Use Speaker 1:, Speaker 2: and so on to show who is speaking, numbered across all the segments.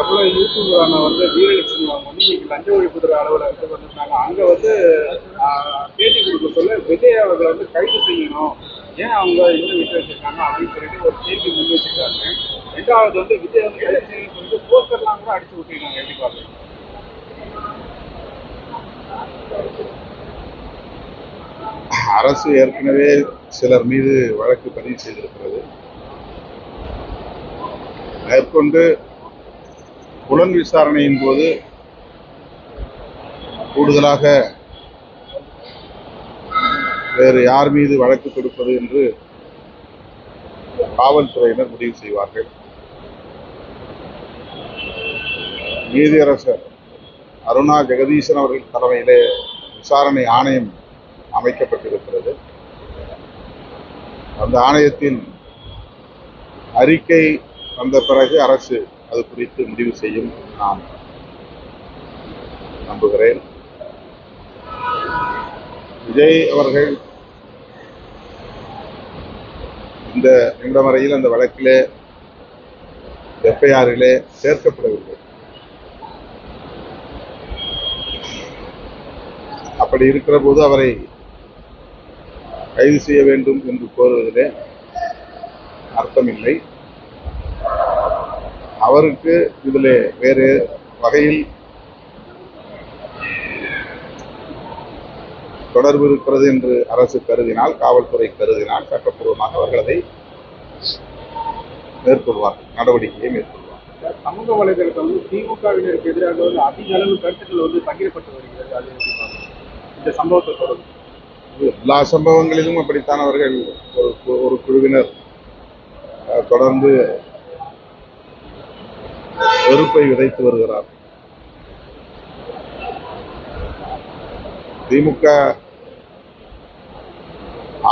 Speaker 1: பிரபல யூடியூபரான வீரலட்சுமி அவங்க இன்னைக்கு லஞ்ச ஒழிப்புத்துறை அலுவலகத்துக்கு வந்திருந்தாங்க. அங்க பேட்டி கொடுக்க சொல்ல விஜய் அவர்களை கைது செய்யணும், ஏன் அவங்க இன்னும் விட்டு வச்சிருக்காங்க அப்படின்னு சொல்லிட்டு ஒரு கேள்வி முன் வச்சிருக்காங்க. ரெண்டாவது விஜய் கைது செய்யணும்னு சொல்லிட்டு போஸ்டர்லாம் கூட அடிச்சு விட்டுருக்காங்க. எப்படி பாருங்க.
Speaker 2: அரசு ஏற்கனவே சிலர் மீது வழக்கு பதிவு செய்திருக்கிறது. மேற்கொண்டு புலன் விசாரணையின் போது கூடுதலாக வேறு யார் மீது வழக்கு கொடுப்பது என்று காவல்துறையினர் முடிவு செய்வார்கள். நீதியரசர் அருணா ஜெகதீசன் அவர்கள் தலைமையிலே விசாரணை ஆணையம் அமைக்கப்பட்டிருக்கிறது. அந்த ஆணையத்தின் அறிக்கை வந்த பிறகு அரசு அது குறித்து முடிவு செய்யும் நான் நம்புகிறேன். விஜய் அவர்கள் இந்த நிமிடம் வரையில் அந்த வழக்கிலே எஃப்ஐஆரிலே சேர்க்கப்படவில்லை. அப்படி இருக்கிற போது அவரை கைது செய்ய வேண்டும் என்று கோருவதிலே அர்த்தமில்லை. அவருக்கு இதில் வேறு வகையில் தொடர்பு இருக்கிறது என்று அரசு கருதினால், காவல்துறை கருதினால் சட்டப்பூர்வமாக அவர்கள் அதை மேற்கொள்வார்கள், நடவடிக்கையை மேற்கொள்வார்கள்.
Speaker 1: சமூக வலைதளத்தில் திமுகவினருக்கு எதிராக அதிக அளவு கருத்துக்கள் பகிரப்பட்டு வருகிறது. அது இந்த சம்பவத்தை தொடர்ந்து
Speaker 2: எல்லா சம்பவங்களிலும் அப்படித்தான் அவர்கள் ஒரு குழுவினர் தொடர்ந்து வெறுப்பை விதைத்து வருகிறார். திமுக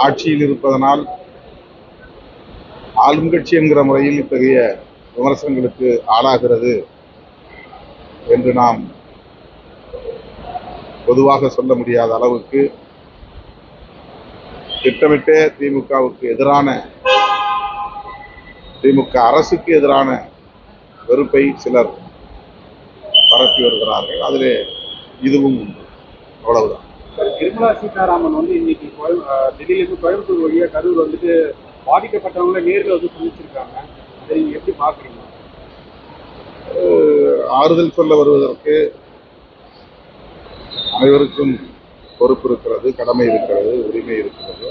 Speaker 2: ஆட்சியில் இருப்பதனால் ஆளும் கட்சி என்கிற முறையில் இத்தகைய விமர்சனங்களுக்கு ஆளாகிறது என்று நாம் பொதுவாக சொல்ல முடியாத அளவுக்கு திட்டமிட்டே திமுகவுக்கு எதிரான, திமுக அரசுக்கு எதிரான வெறுப்பை சிலர் பரப்பி வருகிறார்கள். அதிலே இதுவும் அவ்வளவுதான்.
Speaker 1: நிர்மலா சீதாராமன் இன்னைக்கு டெல்லியிலிருந்து கோயம்புத்தூர் வழியா கரூர் பாதிக்கப்பட்டவங்கள நேரில் சந்திச்சிருக்காங்க. அதை நீங்க எப்படி பாக்குறீங்க?
Speaker 2: ஆறுதல் சொல்ல வருவதற்கு அனைவருக்கும் பொறுப்பு இருக்கிறது, கடமை இருக்கிறது, உரிமை இருக்கிறது.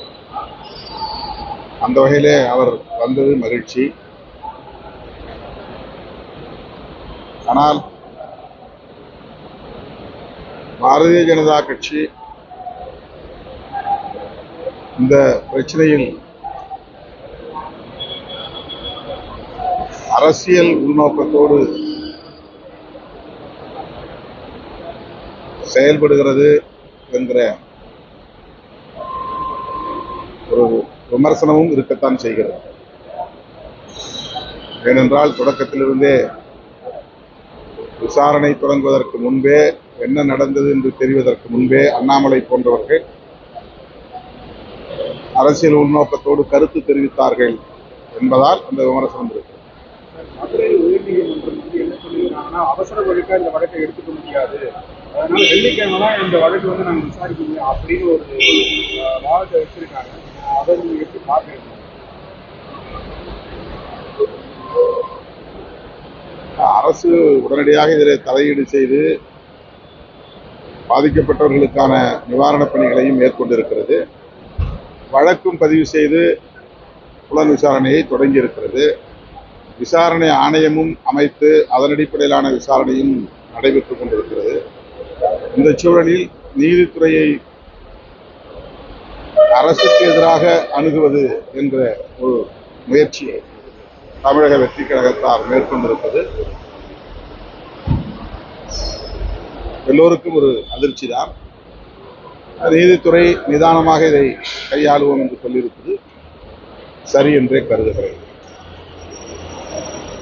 Speaker 2: அந்த வகையிலே அவர் வந்தது மகிழ்ச்சி. ஆனால் பாரதிய ஜனதா கட்சி இந்த பிரச்சனையில் அரசியல் உள்நோக்கத்தோடு செயல்படுகிறது என்கிற ஒரு விமர்சனமும் இருக்கத்தான் செய்கிறது. ஏனென்றால் தொடக்கத்திலிருந்தே விசாரணை தொடங்குவதற்கு முன்பே, என்ன நடந்தது என்று தெரிவதற்கு முன்பே அண்ணாமலை போன்றவர்கள் அரசியல் உள்நோக்கத்தோடு கருத்து தெரிவித்தார்கள் என்பதால் அந்த விமர்சனம் இருக்கு.
Speaker 1: மதுரை உயர்நீதிமன்றம் என்ன சொல்லியிருக்காங்கன்னா, அவசர வழக்கா இந்த வழக்கை எடுத்துக்க முடியாது, அதனால வெள்ளிக்கிழமை தான் இந்த வழக்கு நாங்கள் விசாரிக்க முடியும் அப்படின்னு ஒரு வாதத்தை வச்சிருக்காங்க. அதை நீங்க எப்படி பாக்குறீங்க?
Speaker 2: அரசு உடனடியாக இதில் தலையீடு செய்து பாதிக்கப்பட்டவர்களுக்கான நிவாரணப் பணிகளையும் மேற்கொண்டிருக்கிறது. வழக்கும் பதிவு செய்து புலன் விசாரணையை தொடங்கி இருக்கிறது. விசாரணை ஆணையமும் அமைத்து அதன் அடிப்படையிலான விசாரணையும் நடைபெற்றுக் கொண்டிருக்கிறது. இந்த சூழலில் நீதித்துறையை அரசுக்கு எதிராக அணுகுவது என்ற ஒரு முயற்சியை தமிழக வெற்றி கழகத்தார் மேற்கொண்டிருப்பது எல்லோருக்கும் ஒரு அதிர்ச்சி தான். நீதித்துறை நிதானமாக இதை கையாளுவோம் என்று சொல்லியிருப்பது சரி என்றே கருதுகிறேன்.